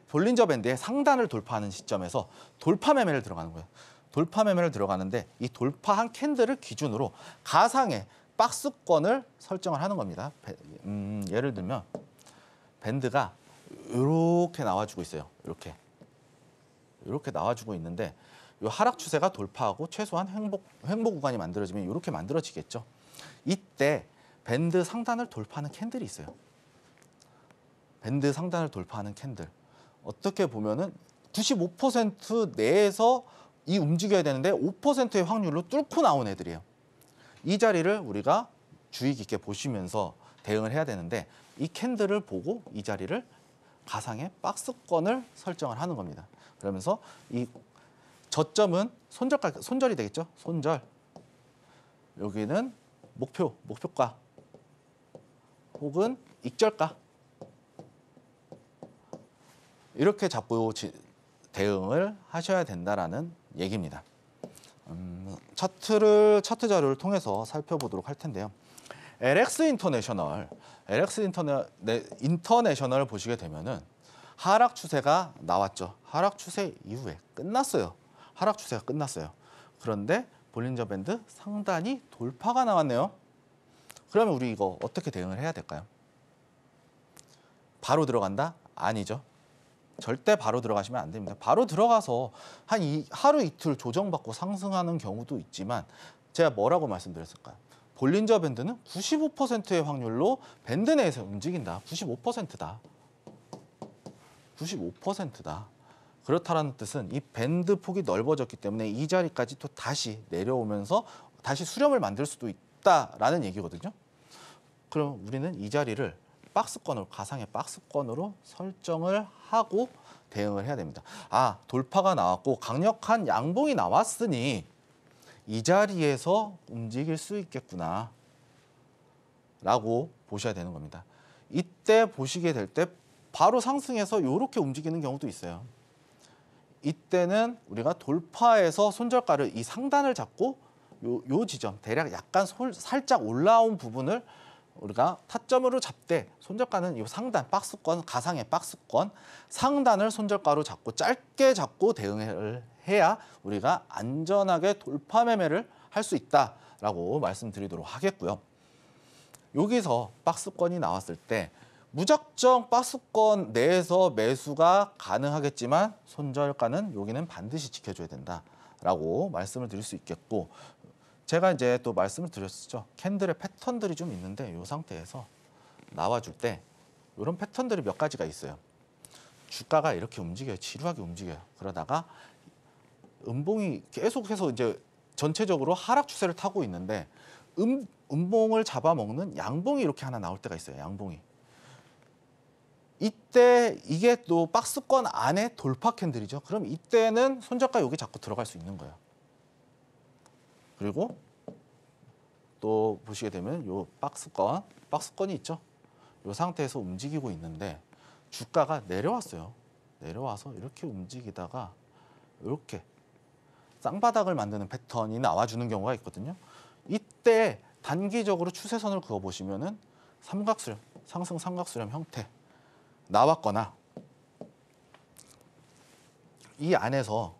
볼린저 밴드의 상단을 돌파하는 시점에서 돌파 매매를 들어가는 거예요. 돌파 매매를 들어가는데 이 돌파한 캔들을 기준으로 가상의 박스권을 설정을 하는 겁니다. 예를 들면 밴드가 이렇게 나와주고 있어요. 이렇게 나와주고 있는데 이 하락 추세가 돌파하고 최소한 횡보 구간이 만들어지면 이렇게 만들어지겠죠. 이때 밴드 상단을 돌파하는 캔들이 있어요. 밴드 상단을 돌파하는 캔들. 어떻게 보면은 95% 내에서 움직여야 되는데 5%의 확률로 뚫고 나온 애들이에요. 이 자리를 우리가 주의 깊게 보시면서 대응을 해야 되는데 이 캔들을 보고 이 자리를 가상의 박스권을 설정을 하는 겁니다. 그러면서 이 저점은 손절이 되겠죠. 손절. 여기는 목표가 혹은 익절가. 이렇게 잡고 대응을 하셔야 된다라는 얘기입니다. 차트 자료를 통해서 살펴보도록 할 텐데요. LX 인터내셔널 보시게 되면은 하락 추세가 나왔죠. 하락 추세 이후에 끝났어요. 하락 추세가 끝났어요. 그런데 볼린저 밴드 상단이 돌파가 나왔네요. 그러면 우리 이거 어떻게 대응을 해야 될까요? 바로 들어간다? 아니죠. 절대 바로 들어가시면 안 됩니다. 바로 들어가서 하루 이틀 조정받고 상승하는 경우도 있지만 제가 뭐라고 말씀드렸을까요? 볼린저 밴드는 95%의 확률로 밴드 내에서 움직인다. 95%다. 95%다. 그렇다는 뜻은 이 밴드 폭이 넓어졌기 때문에 이 자리까지 또 다시 내려오면서 다시 수렴을 만들 수도 있다라는 얘기거든요. 그럼 우리는 이 자리를 가상의 박스권으로 설정을 하고 대응을 해야 됩니다. 돌파가 나왔고 강력한 양봉이 나왔으니 이 자리에서 움직일 수 있겠구나 라고 보셔야 되는 겁니다. 이때 보시게 될 때 바로 상승해서 이렇게 움직이는 경우도 있어요. 이때는 우리가 돌파해서 손절가를 이 상단을 잡고 요 지점 대략 약간 살짝 올라온 부분을 우리가 타점으로 잡되 손절가는 이 상단 박스권, 가상의 박스권 상단을 손절가로 잡고 짧게 잡고 대응을 해야 우리가 안전하게 돌파 매매를 할 수 있다라고 말씀드리도록 하겠고요. 여기서 박스권이 나왔을 때 무작정 박스권 내에서 매수가 가능하겠지만 손절가는 여기는 반드시 지켜줘야 된다라고 말씀을 드릴 수 있겠고, 제가 이제 또 말씀을 드렸었죠. 캔들의 패턴들이 좀 있는데 이 상태에서 나와줄 때 이런 패턴들이 몇 가지가 있어요. 주가가 이렇게 움직여요. 지루하게 움직여요. 그러다가 음봉이 계속해서 이제 전체적으로 하락 추세를 타고 있는데 음봉을 잡아먹는 양봉이 이렇게 하나 나올 때가 있어요. 양봉이. 이때 이게 또 박스권 안에 돌파 캔들이죠. 그럼 이때는 손저가 여기 자꾸 들어갈 수 있는 거예요. 그리고 또 보시게 되면 요 박스권이 있죠. 요 상태에서 움직이고 있는데 주가가 내려왔어요. 내려와서 이렇게 움직이다가 이렇게 쌍바닥을 만드는 패턴이 나와주는 경우가 있거든요. 이때 단기적으로 추세선을 그어보시면은 삼각수렴, 상승 삼각수렴 형태 나왔거나 이 안에서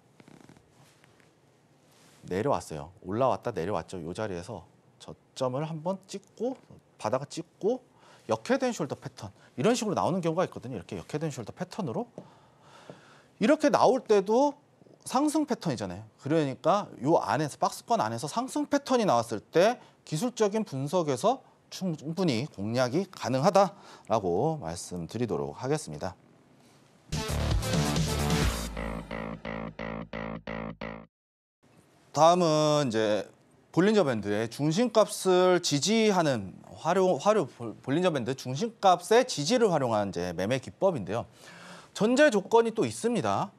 내려왔어요. 올라왔다 내려왔죠. 이 자리에서 저점을 한번 찍고 바닥을 찍고 역헤드앤 숄더 패턴 이런 식으로 나오는 경우가 있거든요. 이렇게 역헤드앤 숄더 패턴으로 이렇게 나올 때도 상승 패턴이잖아요. 그러니까 이 안에서 박스권 안에서 상승 패턴이 나왔을 때 기술적인 분석에서 충분히 공략이 가능하다라고 말씀드리도록 하겠습니다. 다음은 이제 볼린저 밴드의 중심값을 지지하는 볼린저 밴드 중심값의 지지를 활용한 이제 매매 기법인데요. 전제 조건이 또 있습니다.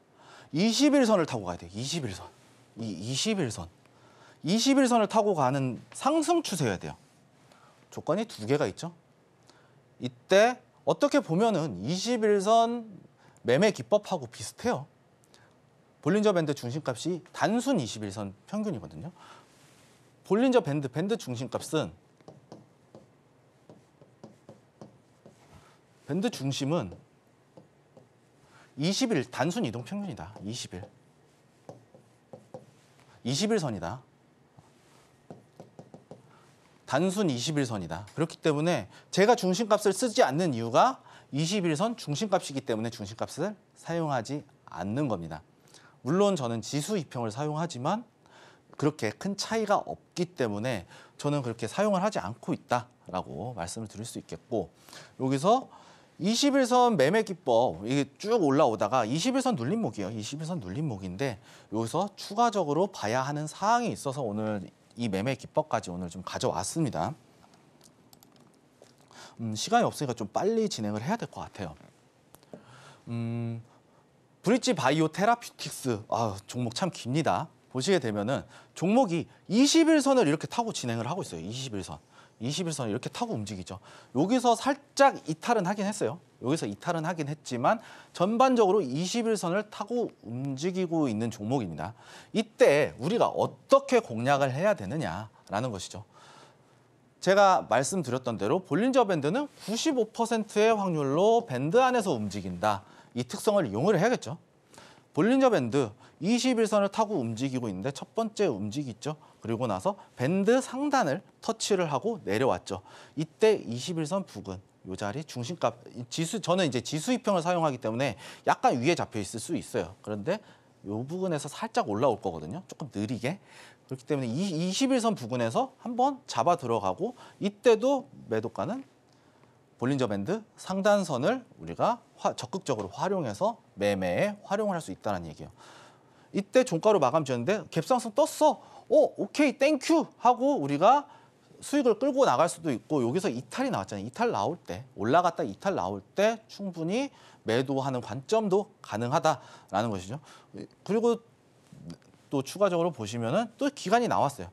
21선을 타고 가야 돼요. 21선. 이 21선. 21선을 타고 가는 상승 추세여야 돼요. 조건이 두 개가 있죠. 이때 어떻게 보면은 21선 매매 기법하고 비슷해요. 볼린저 밴드 중심값이 단순 21선 평균이거든요. 볼린저 밴드 중심값은 밴드 중심은 20일 단순 이동 평균이다. 20일. 21선이다. 단순 21선이다. 그렇기 때문에 제가 중심값을 쓰지 않는 이유가 21선 중심값이기 때문에 중심값을 사용하지 않는 겁니다. 물론 저는 지수 이평을 사용하지만 그렇게 큰 차이가 없기 때문에 저는 그렇게 사용을 하지 않고 있다라고 말씀을 드릴 수 있겠고 여기서 21선 매매 기법 이게 쭉 올라오다가 21선 눌림목이에요. 21선 눌림목인데 여기서 추가적으로 봐야 하는 사항이 있어서 오늘 이 매매 기법까지 오늘 좀 가져왔습니다. 시간이 없으니까 좀 빨리 진행을 해야 될 것 같아요. 브릿지 바이오 테라퓨틱스 종목 참 깁니다. 보시게 되면은 종목이 21선을 이렇게 타고 진행을 하고 있어요. 21선 이렇게 타고 움직이죠. 여기서 살짝 이탈은 하긴 했어요. 여기서 이탈은 하긴 했지만 전반적으로 21선을 타고 움직이고 있는 종목입니다. 이때 우리가 어떻게 공략을 해야 되느냐라는 것이죠. 제가 말씀드렸던 대로 볼린저 밴드는 95%의 확률로 밴드 안에서 움직인다. 이 특성을 이용을 해야겠죠. 볼린저 밴드 21선을 타고 움직이고 있는데 첫 번째 움직이죠. 그리고 나서 밴드 상단을 터치를 하고 내려왔죠. 이때 21선 부근 이 자리 중심값 저는 이제 지수 이평을 사용하기 때문에 약간 위에 잡혀 있을 수 있어요. 그런데 이 부분에서 살짝 올라올 거거든요. 조금 느리게. 그렇기 때문에 21선 부근에서 한번 잡아 들어가고 이때도 매도가는 볼린저 밴드 상단선을 우리가 적극적으로 활용해서 매매에 활용을 할 수 있다는 얘기예요. 이때 종가로 마감 지었는데 갭상승 떴어. 오케이 땡큐 하고 우리가 수익을 끌고 나갈 수도 있고 여기서 이탈이 나왔잖아요. 이탈 나올 때 올라갔다 이탈 나올 때 충분히 매도하는 관점도 가능하다라는 것이죠. 그리고 또 추가적으로 보시면은 또 기간이 나왔어요.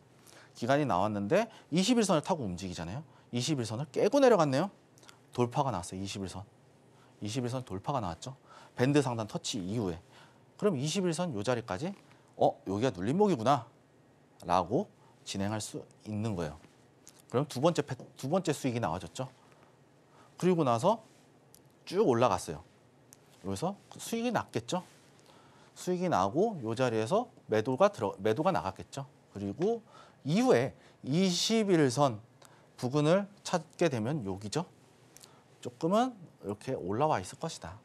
기간이 나왔는데 21선을 타고 움직이잖아요. 21선을 깨고 내려갔네요. 돌파가 나왔어요. 21선 돌파가 나왔죠. 밴드 상단 터치 이후에. 그럼 21선 요 자리까지 여기가 눌림목이구나 라고 진행할 수 있는 거예요. 그럼 두 번째 수익이 나와졌죠. 그리고 나서 쭉 올라갔어요. 여기서 수익이 났겠죠. 수익이 나고 요 자리에서 매도가 나갔겠죠. 그리고 이후에 21선 부근을 찾게 되면 여기죠. 조금은 이렇게 올라와 있을 것이다.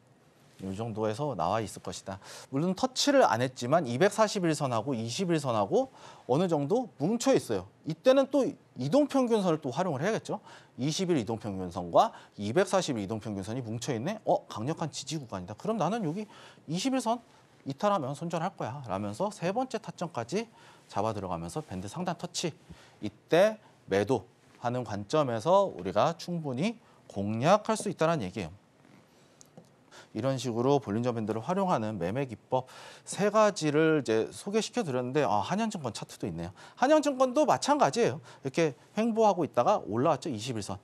이 정도에서 나와 있을 것이다. 물론 터치를 안 했지만 241선하고 21선하고 어느 정도 뭉쳐 있어요. 이때는 또 이동평균선을 또 활용을 해야겠죠. 21 이동평균선과 241 이동평균선이 뭉쳐 있네. 강력한 지지 구간이다. 그럼 나는 여기 21선 이탈하면 손절할 거야. 라면서 세 번째 타점까지 잡아 들어가면서 밴드 상단 터치. 이때 매도하는 관점에서 우리가 충분히 공략할 수 있다는 얘기예요. 이런 식으로 볼린저 밴드를 활용하는 매매 기법 세 가지를 이제 소개시켜 드렸는데 한양증권 차트도 있네요. 한양증권도 마찬가지예요. 이렇게 횡보하고 있다가 올라왔죠. 21선.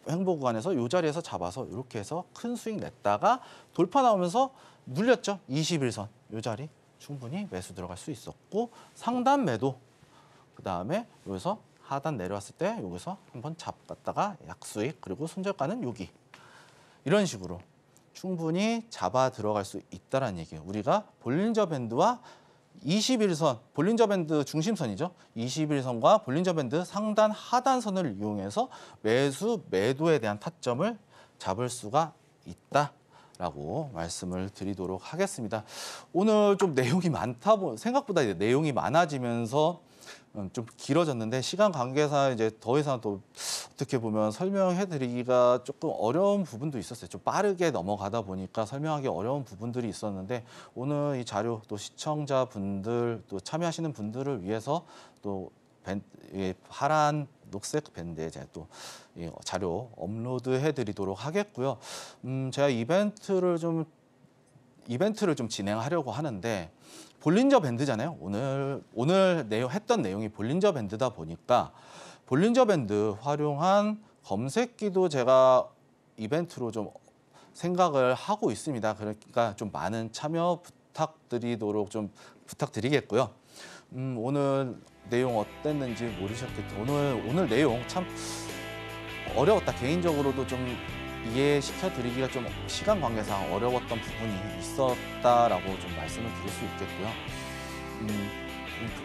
횡보 구간에서 이 자리에서 잡아서 이렇게 해서 큰 수익 냈다가 돌파 나오면서 눌렸죠. 21선. 이 자리 충분히 매수 들어갈 수 있었고 상단 매도. 그다음에 여기서 하단 내려왔을 때 여기서 한번 잡았다가 약수익 그리고 손절가는 여기. 이런 식으로 충분히 잡아 들어갈 수 있다는 얘기예요. 우리가 볼린저 밴드와 21선, 볼린저 밴드 중심선이죠. 21선과 볼린저 밴드 상단 하단선을 이용해서 매수, 매도에 대한 타점을 잡을 수가 있다라고 말씀을 드리도록 하겠습니다. 오늘 좀 내용이 많다 생각보다 이제 내용이 많아지면서 좀 길어졌는데 시간 관계상 이제 더 이상 또 어떻게 보면 설명해드리기가 조금 어려운 부분도 있었어요. 좀 빠르게 넘어가다 보니까 설명하기 어려운 부분들이 있었는데 오늘 이 자료 또 시청자분들 또 참여하시는 분들을 위해서 또 파란 녹색 밴드에 제가 또 자료 업로드해드리도록 하겠고요. 제가 이벤트를 좀 진행하려고 하는데. 볼린저 밴드잖아요. 오늘 했던 내용이 볼린저 밴드다 보니까 볼린저 밴드 활용한 검색기도 제가 이벤트로 좀 생각을 하고 있습니다. 그러니까 좀 많은 참여 부탁드리겠고요. 오늘 내용 어땠는지 모르셨겠죠. 오늘 내용 참 어려웠다. 개인적으로도 좀 이해시켜드리기가 좀 시간 관계상 어려웠던 부분이 있었다라고 좀 말씀을 드릴 수 있겠고요.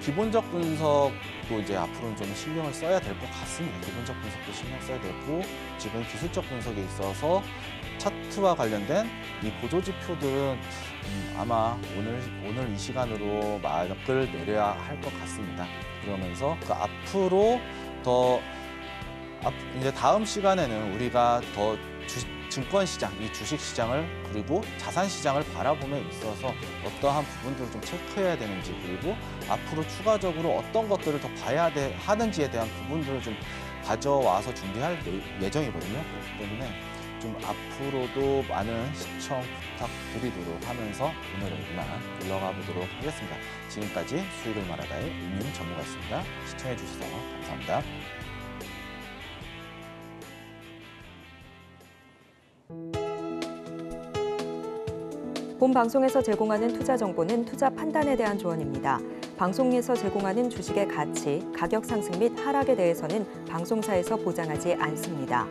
기본적 분석도 이제 앞으로는 좀 신경을 써야 될 것 같습니다. 기본적 분석도 신경 써야 되고 지금 기술적 분석에 있어서 차트와 관련된 이 보조지표들은 아마 오늘 이 시간으로 막을 내려야 할 것 같습니다. 그러면서 그 앞으로 이제 다음 시간에는 우리가 더 증권시장, 이 주식시장을 그리고 자산시장을 바라봄에 있어서 어떠한 부분들을 좀 체크해야 되는지 그리고 앞으로 추가적으로 어떤 것들을 더 봐야 하는지에 대한 부분들을 좀 가져와서 준비할 예정이거든요. 그렇기 때문에 좀 앞으로도 많은 시청 부탁드리도록 하면서 오늘은 이만 물러가 보도록 하겠습니다. 지금까지 수익을 말하다의 이민 전무가였습니다. 시청해 주셔서 감사합니다. 본 방송에서 제공하는 투자 정보는 투자 판단에 대한 조언입니다. 방송에서 제공하는 주식의 가치, 가격 상승 및 하락에 대해서는 방송사에서 보장하지 않습니다.